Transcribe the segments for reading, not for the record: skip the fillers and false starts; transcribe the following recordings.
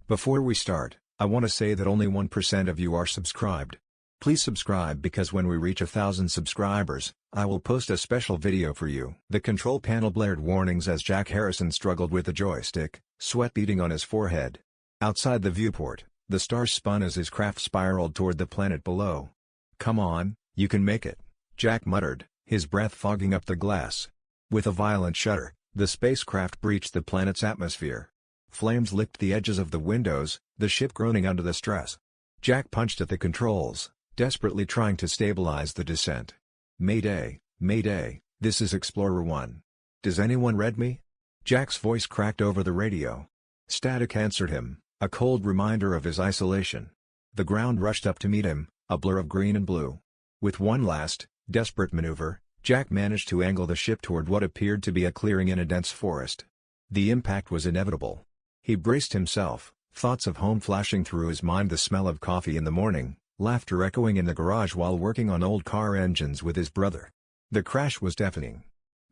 Before we start, I want to say that only 1% of you are subscribed. Please subscribe because when we reach 1,000 subscribers, I will post a special video for you. The control panel blared warnings as Jack Harrison struggled with the joystick, sweat beading on his forehead. Outside the viewport, the stars spun as his craft spiraled toward the planet below. "Come on, you can make it," Jack muttered, his breath fogging up the glass. With a violent shudder, the spacecraft breached the planet's atmosphere. Flames licked the edges of the windows, the ship groaning under the stress. Jack punched at the controls, desperately trying to stabilize the descent. "Mayday, Mayday, this is Explorer 1. Does anyone read me?" Jack's voice cracked over the radio. Static answered him, a cold reminder of his isolation. The ground rushed up to meet him, a blur of green and blue. With one last, desperate maneuver, Jack managed to angle the ship toward what appeared to be a clearing in a dense forest. The impact was inevitable. He braced himself, thoughts of home flashing through his mind, the smell of coffee in the morning, laughter echoing in the garage while working on old car engines with his brother. The crash was deafening.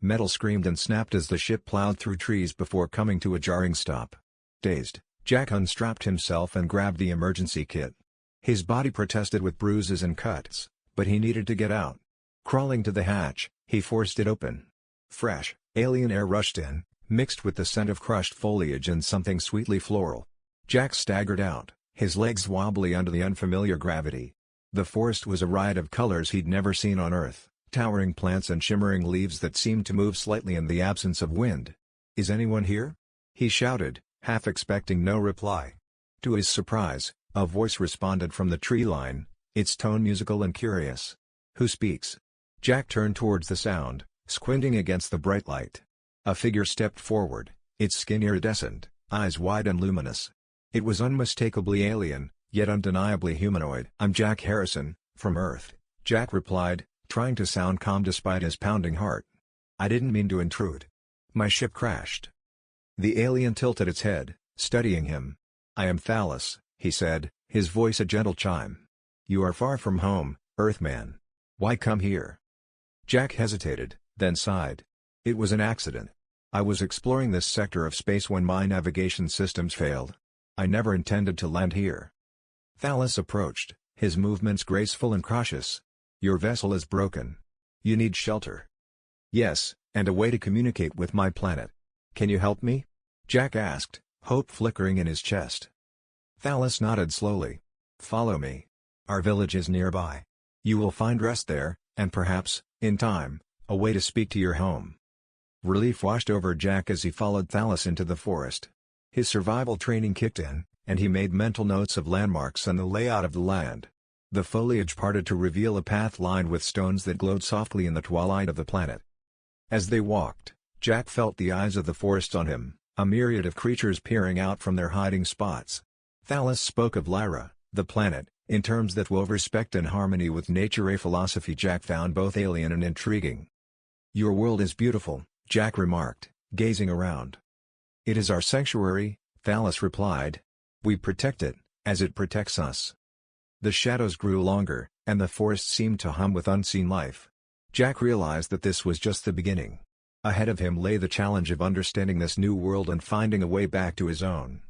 Metal screamed and snapped as the ship plowed through trees before coming to a jarring stop. Dazed, Jack unstrapped himself and grabbed the emergency kit. His body protested with bruises and cuts, but he needed to get out. Crawling to the hatch, he forced it open. Fresh, alien air rushed in, mixed with the scent of crushed foliage and something sweetly floral. Jack staggered out, his legs wobbly under the unfamiliar gravity. The forest was a riot of colors he'd never seen on Earth, towering plants and shimmering leaves that seemed to move slightly in the absence of wind. "Is anyone here?" he shouted, half expecting no reply. To his surprise, a voice responded from the tree line, its tone musical and curious. "Who speaks?" Jack turned towards the sound, squinting against the bright light. A figure stepped forward, its skin iridescent, eyes wide and luminous. It was unmistakably alien, yet undeniably humanoid. "I'm Jack Harrison, from Earth," Jack replied, trying to sound calm despite his pounding heart. "I didn't mean to intrude. My ship crashed." The alien tilted its head, studying him. "I am Thalys," he said, his voice a gentle chime. "You are far from home, Earthman. Why come here?" Jack hesitated, then sighed. "It was an accident. I was exploring this sector of space when my navigation systems failed. I never intended to land here." Thalys approached, his movements graceful and cautious. "Your vessel is broken. You need shelter." "Yes, and a way to communicate with my planet. Can you help me?" Jack asked, hope flickering in his chest. Thalys nodded slowly. "Follow me. Our village is nearby. You will find rest there, and perhaps, in time, a way to speak to your home." Relief washed over Jack as he followed Thalys into the forest. His survival training kicked in, and he made mental notes of landmarks and the layout of the land. The foliage parted to reveal a path lined with stones that glowed softly in the twilight of the planet. As they walked, Jack felt the eyes of the forest on him, a myriad of creatures peering out from their hiding spots. Thalys spoke of Lyra, the planet, in terms that wove respect and harmony with nature, a philosophy Jack found both alien and intriguing. "Your world is beautiful," Jack remarked, gazing around. "It is our sanctuary," Thalys replied. "We protect it, as it protects us." The shadows grew longer, and the forest seemed to hum with unseen life. Jack realized that this was just the beginning. Ahead of him lay the challenge of understanding this new world and finding a way back to his own.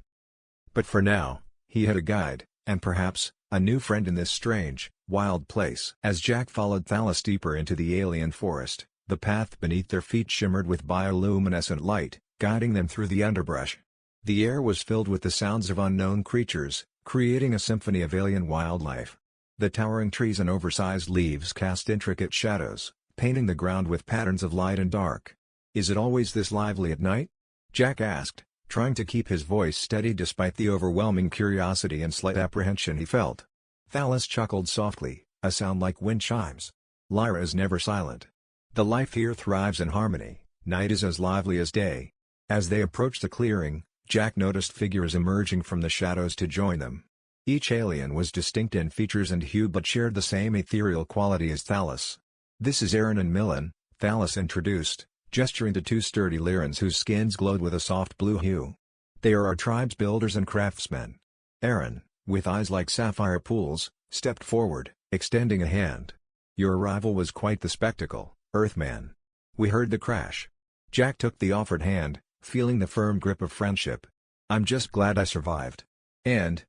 But for now, he had a guide, and perhaps, a new friend in this strange, wild place. As Jack followed Thalys deeper into the alien forest, the path beneath their feet shimmered with bioluminescent light, guiding them through the underbrush. The air was filled with the sounds of unknown creatures, creating a symphony of alien wildlife. The towering trees and oversized leaves cast intricate shadows, painting the ground with patterns of light and dark. "Is it always this lively at night?" Jack asked, trying to keep his voice steady despite the overwhelming curiosity and slight apprehension he felt. Thalys chuckled softly, a sound like wind chimes. "Lyra is never silent. The life here thrives in harmony, night is as lively as day." As they approached the clearing, Jack noticed figures emerging from the shadows to join them. Each alien was distinct in features and hue but shared the same ethereal quality as Thalys. "This is Aaron and Millen," Thalys introduced, gesturing to two sturdy Lyrans whose skins glowed with a soft blue hue. "They are our tribe's builders and craftsmen." Aaron, with eyes like sapphire pools, stepped forward, extending a hand. "Your arrival was quite the spectacle, Earthman. We heard the crash." Jack took the offered hand, feeling the firm grip of friendship. "I'm just glad I survived." And,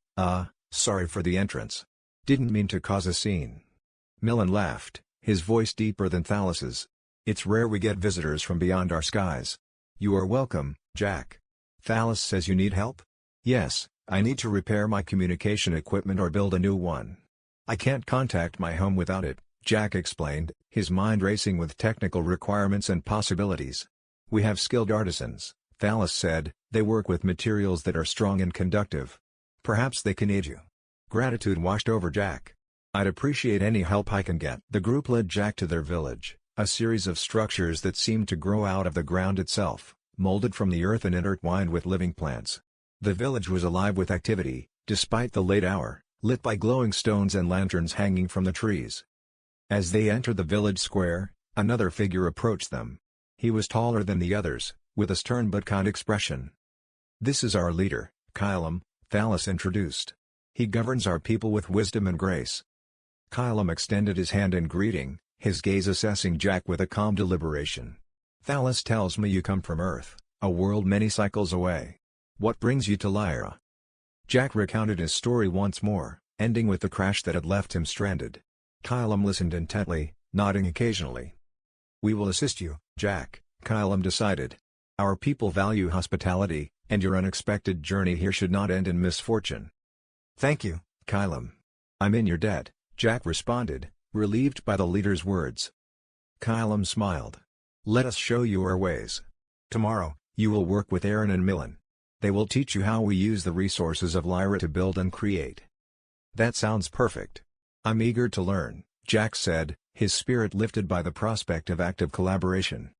sorry for the entrance. Didn't mean to cause a scene." Millen laughed, his voice deeper than Thalas's. "It's rare we get visitors from beyond our skies." "You are welcome, Jack. Thalas says you need help?" "Yes, I need to repair my communication equipment or build a new one. I can't contact my home without it," Jack explained, his mind racing with technical requirements and possibilities. "We have skilled artisans," Thalas said. "They work with materials that are strong and conductive. Perhaps they can aid you." Gratitude washed over Jack. "I'd appreciate any help I can get." The group led Jack to their village, a series of structures that seemed to grow out of the ground itself, molded from the earth and intertwined with living plants. The village was alive with activity, despite the late hour, lit by glowing stones and lanterns hanging from the trees. As they entered the village square, another figure approached them. He was taller than the others, with a stern but kind expression. "This is our leader, Kylam," Thalas introduced. "He governs our people with wisdom and grace." Kylam extended his hand in greeting, his gaze assessing Jack with a calm deliberation. "Thalas tells me you come from Earth, a world many cycles away. What brings you to Lyra?" Jack recounted his story once more, ending with the crash that had left him stranded. Kylam listened intently, nodding occasionally. "We will assist you, Jack," Kylam decided. "Our people value hospitality, and your unexpected journey here should not end in misfortune." "Thank you, Kylam. I'm in your debt," Jack responded, relieved by the leader's words. Kylam smiled. "Let us show you our ways. Tomorrow, you will work with Aaron and Millen. They will teach you how we use the resources of Lyra to build and create." "That sounds perfect. I'm eager to learn," Jack said, his spirit lifted by the prospect of active collaboration.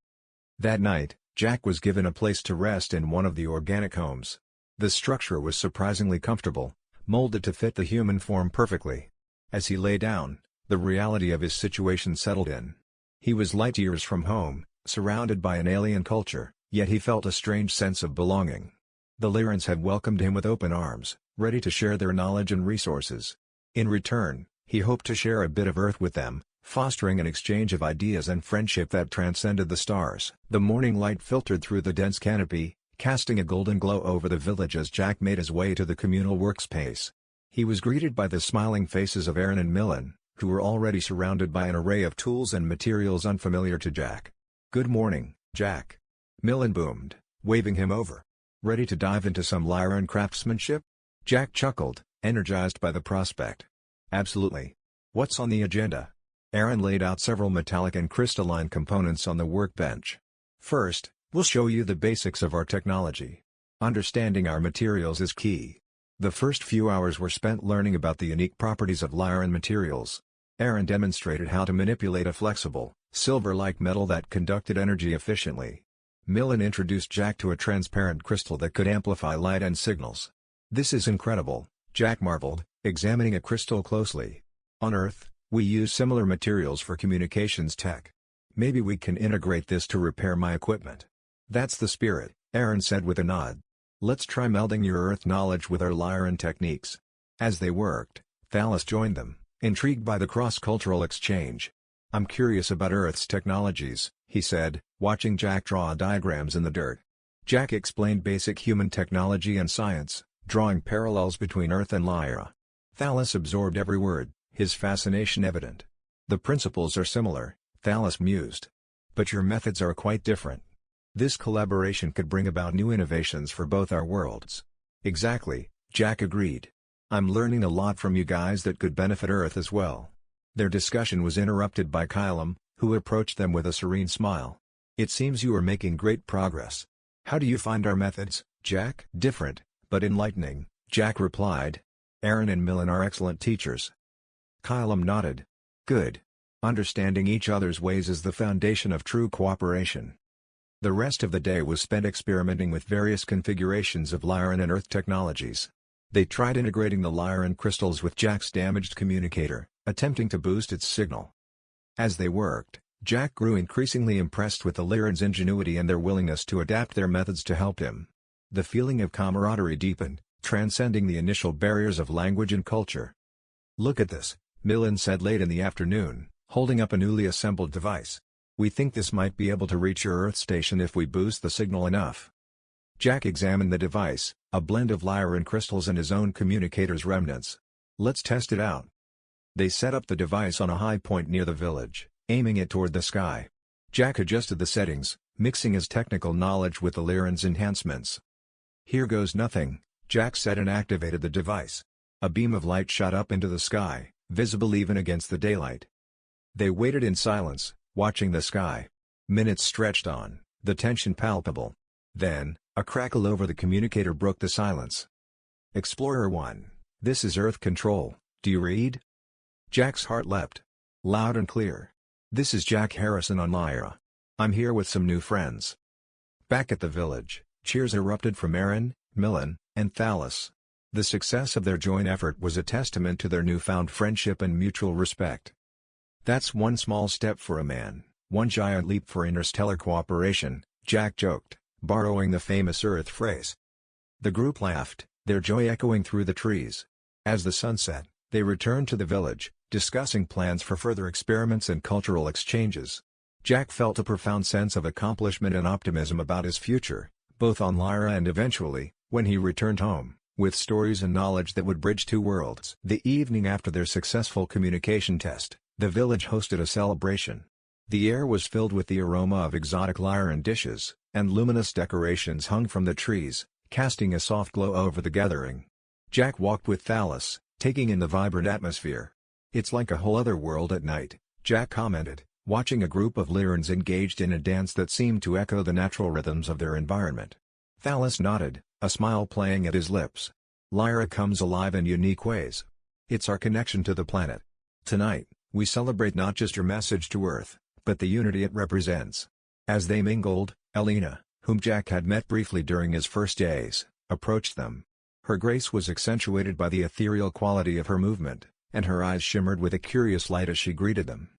That night, Jack was given a place to rest in one of the organic homes. The structure was surprisingly comfortable, molded to fit the human form perfectly. As he lay down, the reality of his situation settled in. He was light years from home, surrounded by an alien culture, yet he felt a strange sense of belonging. The Lyrans had welcomed him with open arms, ready to share their knowledge and resources. In return, he hoped to share a bit of Earth with them, fostering an exchange of ideas and friendship that transcended the stars. The morning light filtered through the dense canopy, casting a golden glow over the village as Jack made his way to the communal workspace. He was greeted by the smiling faces of Aaron and Millen, who were already surrounded by an array of tools and materials unfamiliar to Jack. "Good morning, Jack," Millen boomed, waving him over. "Ready to dive into some Lyran craftsmanship?" Jack chuckled, energized by the prospect. "Absolutely. What's on the agenda?" Aaron laid out several metallic and crystalline components on the workbench. "First, we'll show you the basics of our technology. Understanding our materials is key." The first few hours were spent learning about the unique properties of Lyran materials. Aaron demonstrated how to manipulate a flexible, silver-like metal that conducted energy efficiently. Millen introduced Jack to a transparent crystal that could amplify light and signals. "This is incredible," Jack marveled, examining a crystal closely. "On Earth, we use similar materials for communications tech. Maybe we can integrate this to repair my equipment." "That's the spirit," Aaron said with a nod. "Let's try melding your Earth knowledge with our Lyran techniques." As they worked, Thalas joined them, intrigued by the cross-cultural exchange. "I'm curious about Earth's technologies," he said, watching Jack draw diagrams in the dirt. Jack explained basic human technology and science, drawing parallels between Earth and Lyra. Thalas absorbed every word, his fascination evident. "The principles are similar," Thalas mused. "But your methods are quite different. This collaboration could bring about new innovations for both our worlds." "Exactly," Jack agreed. "I'm learning a lot from you guys that could benefit Earth as well." Their discussion was interrupted by Kylam, who approached them with a serene smile. "It seems you are making great progress. How do you find our methods, Jack?" "Different, but enlightening," Jack replied. "Aaron and Millen are excellent teachers." Kylam nodded. "Good. Understanding each other's ways is the foundation of true cooperation." The rest of the day was spent experimenting with various configurations of Lyran and Earth technologies. They tried integrating the Lyran crystals with Jack's damaged communicator, attempting to boost its signal. As they worked, Jack grew increasingly impressed with the Lyran's ingenuity and their willingness to adapt their methods to help him. The feeling of camaraderie deepened, transcending the initial barriers of language and culture. "Look at this," Millen said late in the afternoon, holding up a newly assembled device. "We think this might be able to reach your Earth station if we boost the signal enough." Jack examined the device, a blend of Lyran crystals and his own communicator's remnants. Let's test it out. They set up the device on a high point near the village, aiming it toward the sky. Jack adjusted the settings, mixing his technical knowledge with the Lyran's enhancements. Here goes nothing, Jack said and activated the device. A beam of light shot up into the sky, visible even against the daylight. They waited in silence, watching the sky. Minutes stretched on, the tension palpable. Then, a crackle over the communicator broke the silence. Explorer 1, this is Earth Control, do you read? Jack's heart leapt. Loud and clear. This is Jack Harrison on Lyra. I'm here with some new friends. Back at the village, cheers erupted from Aaron, Millen, and Thalos. The success of their joint effort was a testament to their newfound friendship and mutual respect. That's one small step for a man, one giant leap for interstellar cooperation, Jack joked, borrowing the famous Earth phrase. The group laughed, their joy echoing through the trees. As the sun set, they returned to the village, discussing plans for further experiments and cultural exchanges. Jack felt a profound sense of accomplishment and optimism about his future, both on Lyra and eventually, when he returned home, with stories and knowledge that would bridge two worlds. The evening after their successful communication test, the village hosted a celebration. The air was filled with the aroma of exotic Lyran dishes, and luminous decorations hung from the trees, casting a soft glow over the gathering. Jack walked with Thalos, taking in the vibrant atmosphere. It's like a whole other world at night, Jack commented, watching a group of Lyrans engaged in a dance that seemed to echo the natural rhythms of their environment. Thalos nodded, a smile playing at his lips. Lyra comes alive in unique ways. It's our connection to the planet. Tonight, we celebrate not just your message to Earth, but the unity it represents. As they mingled, Elena, whom Jack had met briefly during his first days, approached them. Her grace was accentuated by the ethereal quality of her movement, and her eyes shimmered with a curious light as she greeted them.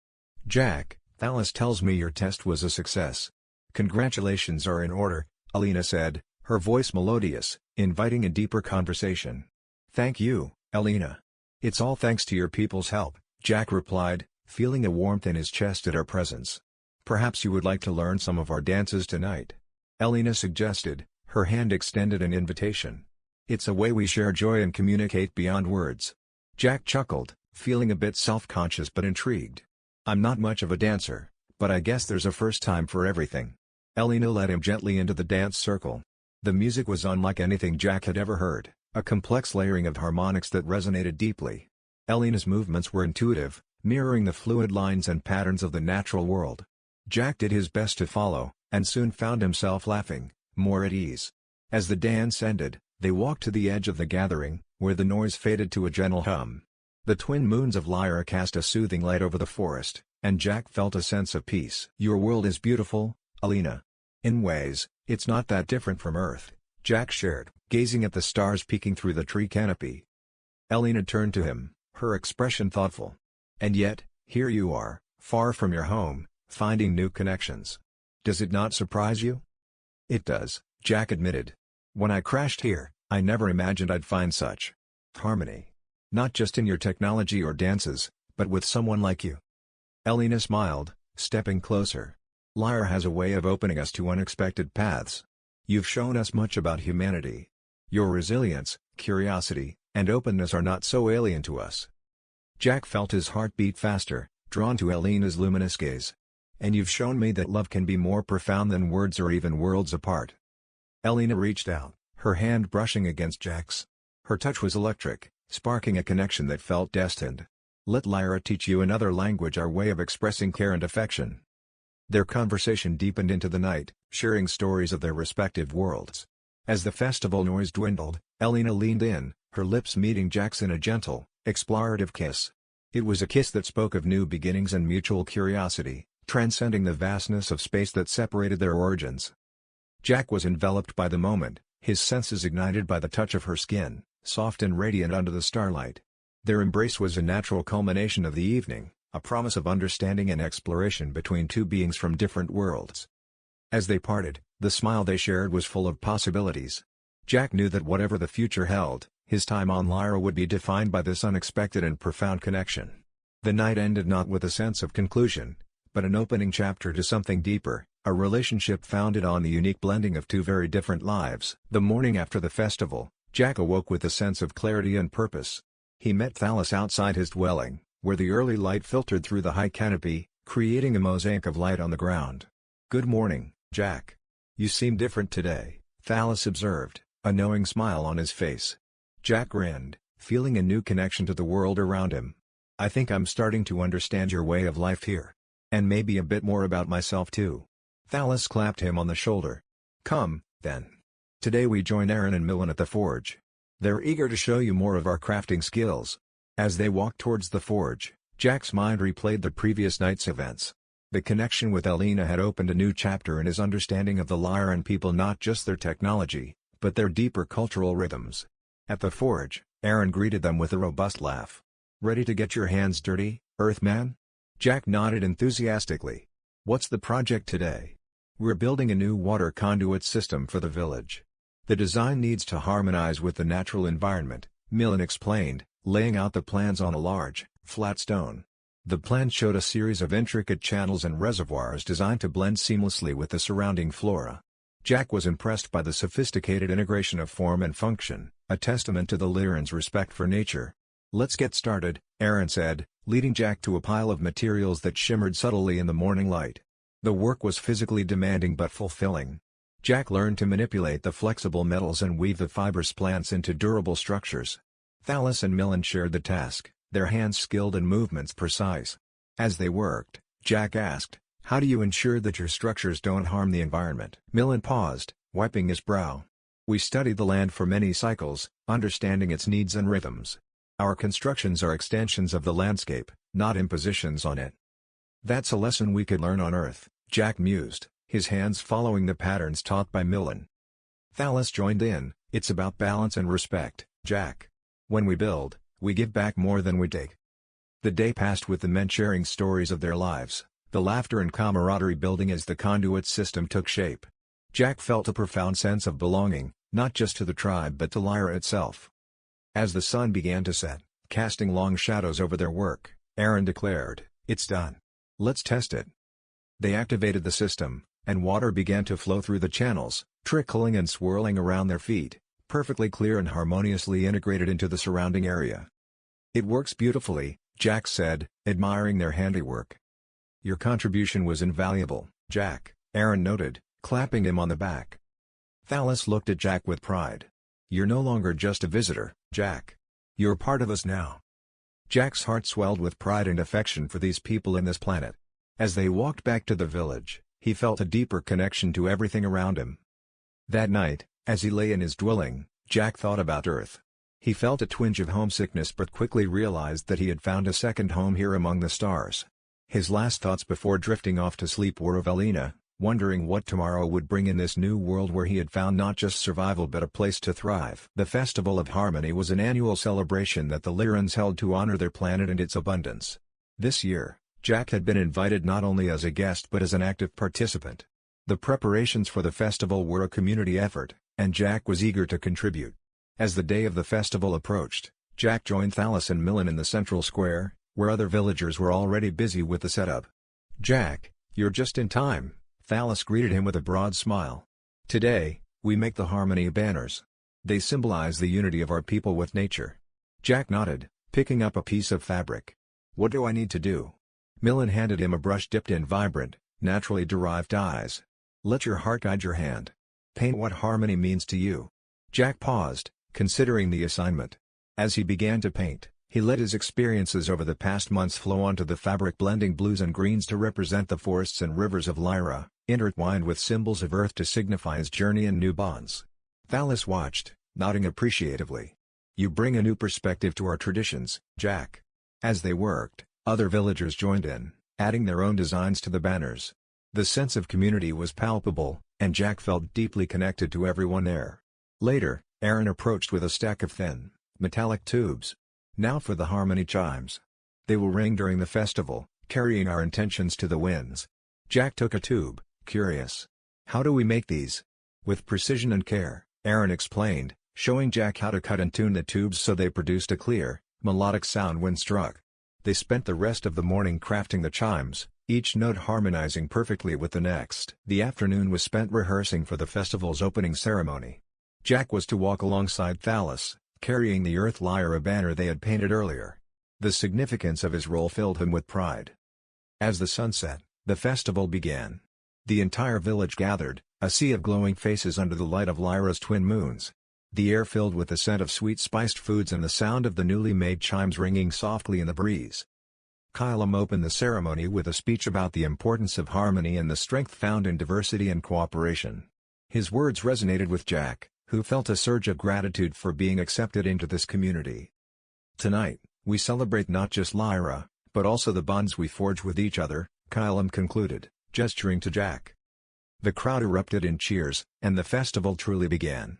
Jack, Thalos tells me your test was a success. Congratulations are in order, Elena said, her voice melodious, inviting a deeper conversation. Thank you, Elena. It's all thanks to your people's help, Jack replied, feeling a warmth in his chest at her presence. Perhaps you would like to learn some of our dances tonight? Elena suggested, her hand extended in invitation. It's a way we share joy and communicate beyond words. Jack chuckled, feeling a bit self-conscious but intrigued. I'm not much of a dancer, but I guess there's a first time for everything. Elena led him gently into the dance circle. The music was unlike anything Jack had ever heard, a complex layering of harmonics that resonated deeply. Elena's movements were intuitive, mirroring the fluid lines and patterns of the natural world. Jack did his best to follow, and soon found himself laughing, more at ease. As the dance ended, they walked to the edge of the gathering, where the noise faded to a gentle hum. The twin moons of Lyra cast a soothing light over the forest, and Jack felt a sense of peace. Your world is beautiful, Elena. In ways, it's not that different from Earth, Jack shared, gazing at the stars peeking through the tree canopy. Elena turned to him, her expression thoughtful. And yet, here you are, far from your home, finding new connections. Does it not surprise you? It does, Jack admitted. When I crashed here, I never imagined I'd find such harmony. Not just in your technology or dances, but with someone like you. Elena smiled, stepping closer. Lyra has a way of opening us to unexpected paths. You've shown us much about humanity. Your resilience, curiosity, and openness are not so alien to us. Jack felt his heart beat faster, drawn to Elena's luminous gaze. And you've shown me that love can be more profound than words or even worlds apart. Elena reached out, her hand brushing against Jack's. Her touch was electric, sparking a connection that felt destined. Let Lyra teach you another language, our way of expressing care and affection. Their conversation deepened into the night, sharing stories of their respective worlds. As the festival noise dwindled, Elena leaned in, her lips meeting Jack's in a gentle, explorative kiss. It was a kiss that spoke of new beginnings and mutual curiosity, transcending the vastness of space that separated their origins. Jack was enveloped by the moment, his senses ignited by the touch of her skin, soft and radiant under the starlight. Their embrace was a natural culmination of the evening, a promise of understanding and exploration between two beings from different worlds. As they parted, the smile they shared was full of possibilities. Jack knew that whatever the future held, his time on Lyra would be defined by this unexpected and profound connection. The night ended not with a sense of conclusion, but an opening chapter to something deeper, a relationship founded on the unique blending of two very different lives. The morning after the festival, Jack awoke with a sense of clarity and purpose. He met Thalos outside his dwelling, where the early light filtered through the high canopy, creating a mosaic of light on the ground. "Good morning, Jack. You seem different today," Thalos observed, a knowing smile on his face. Jack grinned, feeling a new connection to the world around him. "I think I'm starting to understand your way of life here. And maybe a bit more about myself too." Thalos clapped him on the shoulder. "Come, then. Today we join Aaron and Millen at the forge. They're eager to show you more of our crafting skills." As they walked towards the forge, Jack's mind replayed the previous night's events. The connection with Elena had opened a new chapter in his understanding of the Lyran people, not just their technology, but their deeper cultural rhythms. At the forge, Aaron greeted them with a robust laugh. "Ready to get your hands dirty, Earthman?" Jack nodded enthusiastically. "What's the project today?" "We're building a new water conduit system for the village. The design needs to harmonize with the natural environment," Millen explained, laying out the plans on a large, flat stone. The plan showed a series of intricate channels and reservoirs designed to blend seamlessly with the surrounding flora. Jack was impressed by the sophisticated integration of form and function, a testament to the Lyran's respect for nature. "Let's get started," Aaron said, leading Jack to a pile of materials that shimmered subtly in the morning light. The work was physically demanding but fulfilling. Jack learned to manipulate the flexible metals and weave the fibrous plants into durable structures. Thalos and Millen shared the task, their hands skilled and movements precise. As they worked, Jack asked, "How do you ensure that your structures don't harm the environment?" Millen paused, wiping his brow. "We study the land for many cycles, understanding its needs and rhythms. Our constructions are extensions of the landscape, not impositions on it." "That's a lesson we could learn on Earth," Jack mused, his hands following the patterns taught by Millen. Thalos joined in. "It's about balance and respect, Jack. When we build, we give back more than we take." The day passed with the men sharing stories of their lives, the laughter and camaraderie building as the conduit system took shape. Jack felt a profound sense of belonging, not just to the tribe but to Lyra itself. As the sun began to set, casting long shadows over their work, Aaron declared, "It's done. Let's test it." They activated the system, and water began to flow through the channels, trickling and swirling around their feet, perfectly clear and harmoniously integrated into the surrounding area. "It works beautifully," Jack said, admiring their handiwork. "Your contribution was invaluable, Jack," Aaron noted, clapping him on the back. Thalos looked at Jack with pride. "You're no longer just a visitor, Jack. You're part of us now." Jack's heart swelled with pride and affection for these people in this planet. As they walked back to the village, he felt a deeper connection to everything around him. That night, as he lay in his dwelling, Jack thought about Earth. He felt a twinge of homesickness but quickly realized that he had found a second home here among the stars. His last thoughts before drifting off to sleep were of Elena, wondering what tomorrow would bring in this new world where he had found not just survival but a place to thrive. The Festival of Harmony was an annual celebration that the Lyrans held to honor their planet and its abundance. This year, Jack had been invited not only as a guest but as an active participant. The preparations for the festival were a community effort, and Jack was eager to contribute. As the day of the festival approached, Jack joined Thalos and Millen in the central square, where other villagers were already busy with the setup. "Jack, you're just in time," Thalos greeted him with a broad smile. "Today, we make the Harmony banners. They symbolize the unity of our people with nature." Jack nodded, picking up a piece of fabric. "What do I need to do?" Millen handed him a brush dipped in vibrant, naturally derived dyes. "Let your heart guide your hand. Paint what harmony means to you." Jack paused, considering the assignment. As he began to paint, he let his experiences over the past months flow onto the fabric, blending blues and greens to represent the forests and rivers of Lyra, intertwined with symbols of Earth to signify his journey and new bonds. Thalos watched, nodding appreciatively. "You bring a new perspective to our traditions, Jack." As they worked, other villagers joined in, adding their own designs to the banners. The sense of community was palpable, and Jack felt deeply connected to everyone there. Later, Aaron approached with a stack of thin, metallic tubes. "Now for the harmony chimes. They will ring during the festival, carrying our intentions to the winds." Jack took a tube, curious. "How do we make these?" "With precision and care," Aaron explained, showing Jack how to cut and tune the tubes so they produced a clear, melodic sound when struck. They spent the rest of the morning crafting the chimes, each note harmonizing perfectly with the next. The afternoon was spent rehearsing for the festival's opening ceremony. Jack was to walk alongside Thalos, carrying the Earth Lyra banner they had painted earlier. The significance of his role filled him with pride. As the sun set, the festival began. The entire village gathered, a sea of glowing faces under the light of Lyra's twin moons. The air filled with the scent of sweet spiced foods and the sound of the newly made chimes ringing softly in the breeze. Kylam opened the ceremony with a speech about the importance of harmony and the strength found in diversity and cooperation. His words resonated with Jack, who felt a surge of gratitude for being accepted into this community. Tonight, we celebrate not just Lyra, but also the bonds we forge with each other, Kylam concluded, gesturing to Jack. The crowd erupted in cheers, and the festival truly began.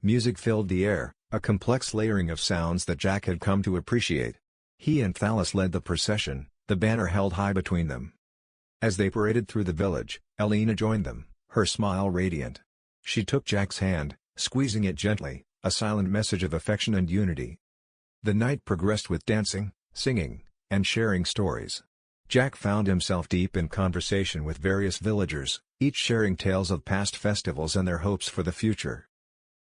Music filled the air, a complex layering of sounds that Jack had come to appreciate. He and Thalos led the procession, the banner held high between them. As they paraded through the village, Elena joined them, her smile radiant. She took Jack's hand, squeezing it gently, a silent message of affection and unity. The night progressed with dancing, singing, and sharing stories. Jack found himself deep in conversation with various villagers, each sharing tales of past festivals and their hopes for the future.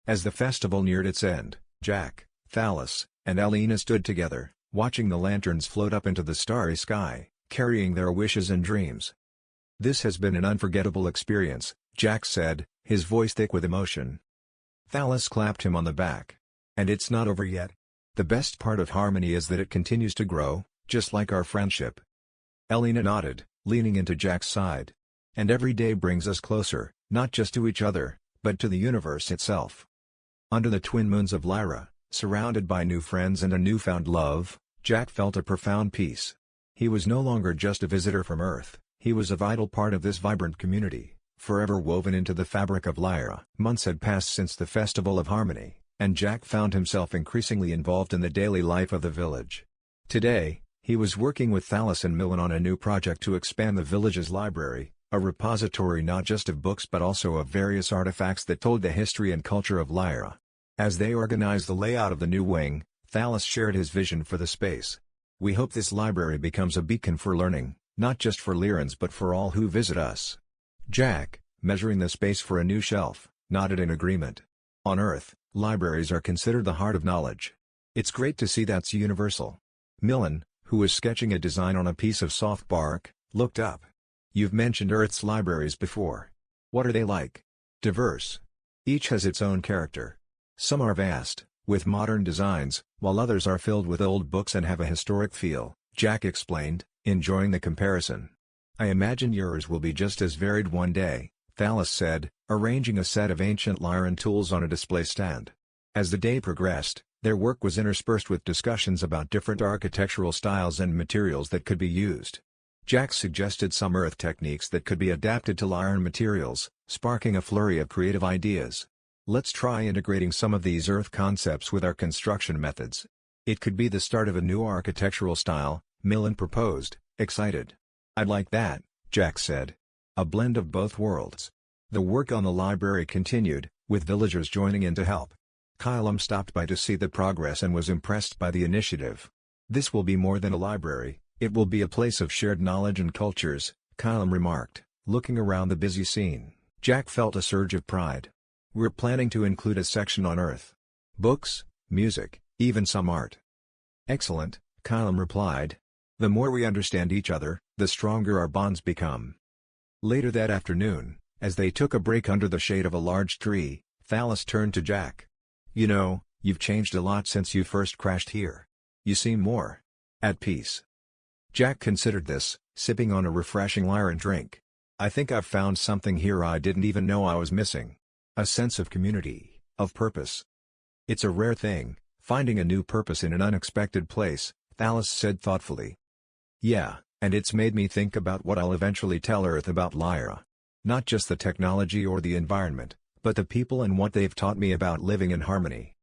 As the festival neared its end, Jack, Thalos, and Elena stood together, watching the lanterns float up into the starry sky, carrying their wishes and dreams. "This has been an unforgettable experience," Jack said, his voice thick with emotion. Thalos clapped him on the back. "And it's not over yet. The best part of harmony is that it continues to grow, just like our friendship." Elena nodded, leaning into Jack's side. "And every day brings us closer, not just to each other, but to the universe itself." Under the twin moons of Lyra, surrounded by new friends and a newfound love, Jack felt a profound peace. He was no longer just a visitor from Earth, he was a vital part of this vibrant community, forever woven into the fabric of Lyra. Months had passed since the Festival of Harmony, and Jack found himself increasingly involved in the daily life of the village. Today, he was working with Thalos and Milan on a new project to expand the village's library, a repository not just of books but also of various artifacts that told the history and culture of Lyra. As they organized the layout of the new wing, Thalos shared his vision for the space. "We hope this library becomes a beacon for learning, not just for Lyrans but for all who visit us." Jack, measuring the space for a new shelf, nodded in agreement. On Earth, libraries are considered the heart of knowledge. It's great to see that's universal. Milan, who was sketching a design on a piece of soft bark, looked up. "You've mentioned Earth's libraries before. What are they like?" "Diverse. Each has its own character. Some are vast, with modern designs, while others are filled with old books and have a historic feel," Jack explained, enjoying the comparison. "I imagine yours will be just as varied one day," Thalos said, arranging a set of ancient Lyran tools on a display stand. As the day progressed, their work was interspersed with discussions about different architectural styles and materials that could be used. Jack suggested some Earth techniques that could be adapted to Lyran materials, sparking a flurry of creative ideas. "Let's try integrating some of these Earth concepts with our construction methods. It could be the start of a new architectural style," Milan proposed, excited. "I'd like that," Jack said. "A blend of both worlds." The work on the library continued, with villagers joining in to help. Kylam stopped by to see the progress and was impressed by the initiative. "This will be more than a library, it will be a place of shared knowledge and cultures," Kylam remarked, looking around the busy scene. Jack felt a surge of pride. "We're planning to include a section on Earth. Books, music, even some art." "Excellent," Kylam replied. "The more we understand each other, the stronger our bonds become." Later that afternoon, as they took a break under the shade of a large tree, Thalos turned to Jack. "You know, you've changed a lot since you first crashed here. You seem more at peace." Jack considered this, sipping on a refreshing Lyran drink. "I think I've found something here I didn't even know I was missing. A sense of community, of purpose. It's a rare thing, finding a new purpose in an unexpected place," Thalos said thoughtfully. "Yeah, and it's made me think about what I'll eventually tell Earth about Lyra. Not just the technology or the environment, but the people and what they've taught me about living in harmony."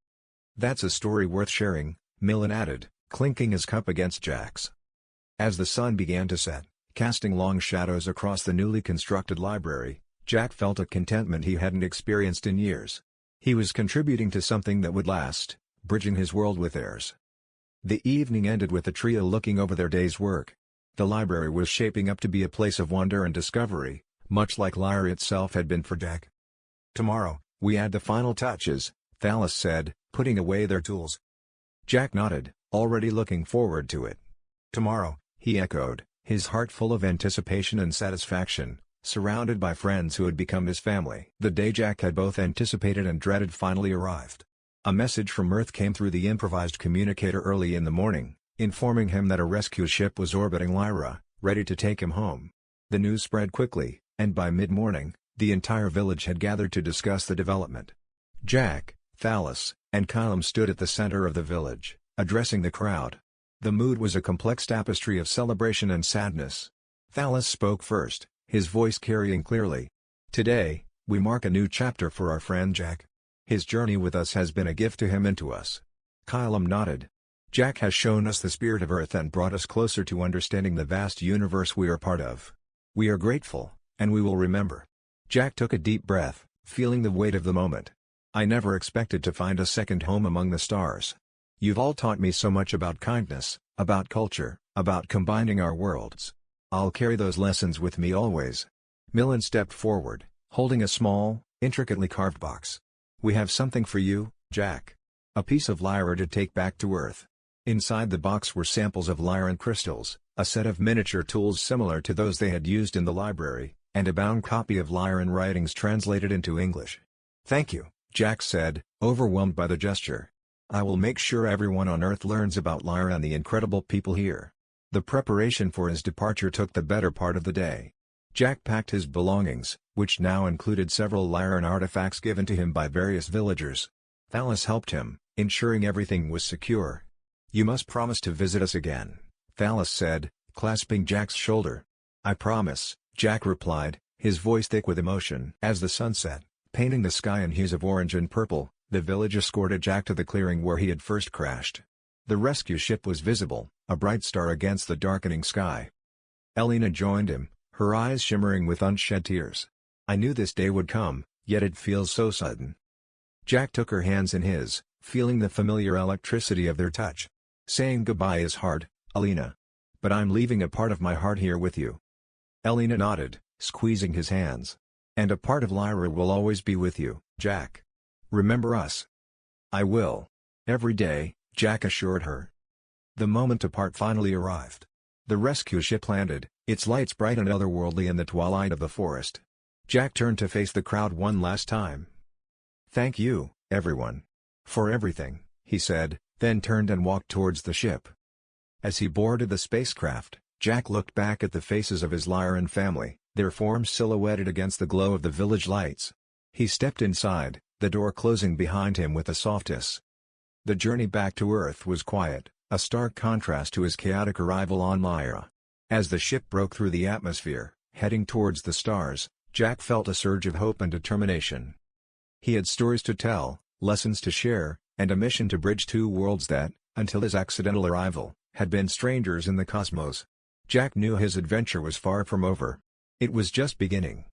"That's a story worth sharing," Milan added, clinking his cup against Jack's. As the sun began to set, casting long shadows across the newly constructed library, Jack felt a contentment he hadn't experienced in years. He was contributing to something that would last, bridging his world with theirs. The evening ended with the trio looking over their day's work. The library was shaping up to be a place of wonder and discovery, much like Lyra itself had been for Jack. "Tomorrow, we add the final touches," Thalos said, putting away their tools. Jack nodded, already looking forward to it. "Tomorrow," he echoed, his heart full of anticipation and satisfaction, surrounded by friends who had become his family. The day Jack had both anticipated and dreaded finally arrived. A message from Earth came through the improvised communicator early in the morning, informing him that a rescue ship was orbiting Lyra, ready to take him home. The news spread quickly, and by mid-morning, the entire village had gathered to discuss the development. Jack, Thalos, and Kylam stood at the center of the village, addressing the crowd. The mood was a complex tapestry of celebration and sadness. Thalos spoke first, his voice carrying clearly. "Today, we mark a new chapter for our friend Jack. His journey with us has been a gift to him and to us." Kylam nodded. "Jack has shown us the spirit of Earth and brought us closer to understanding the vast universe we are part of. We are grateful, and we will remember." Jack took a deep breath, feeling the weight of the moment. "I never expected to find a second home among the stars. You've all taught me so much about kindness, about culture, about combining our worlds. I'll carry those lessons with me always." Millen stepped forward, holding a small, intricately carved box. "We have something for you, Jack. A piece of Lyra to take back to Earth." Inside the box were samples of Lyran crystals, a set of miniature tools similar to those they had used in the library, and a bound copy of Lyran writings translated into English. "Thank you," Jack said, overwhelmed by the gesture. "I will make sure everyone on Earth learns about Lyra and the incredible people here." The preparation for his departure took the better part of the day. Jack packed his belongings, which now included several Lyran artifacts given to him by various villagers. Thalos helped him, ensuring everything was secure. "You must promise to visit us again," Thalos said, clasping Jack's shoulder. "I promise," Jack replied, his voice thick with emotion. As the sun set, painting the sky in hues of orange and purple, the village escorted Jack to the clearing where he had first crashed. The rescue ship was visible, a bright star against the darkening sky. Elena joined him, her eyes shimmering with unshed tears. "I knew this day would come, yet it feels so sudden." Jack took her hands in his, feeling the familiar electricity of their touch. "Saying goodbye is hard, Elena. But I'm leaving a part of my heart here with you." Elena nodded, squeezing his hands. "And a part of Lyra will always be with you, Jack. Remember us." "I will. Every day," Jack assured her. The moment to part finally arrived. The rescue ship landed, its lights bright and otherworldly in the twilight of the forest. Jack turned to face the crowd one last time. "Thank you, everyone. For everything," he said, then turned and walked towards the ship. As he boarded the spacecraft, Jack looked back at the faces of his Lyran family, their forms silhouetted against the glow of the village lights. He stepped inside, the door closing behind him with a soft hiss. The journey back to Earth was quiet, a stark contrast to his chaotic arrival on Lyra. As the ship broke through the atmosphere, heading towards the stars, Jack felt a surge of hope and determination. He had stories to tell, lessons to share, and a mission to bridge two worlds that, until his accidental arrival, had been strangers in the cosmos. Jack knew his adventure was far from over. It was just beginning.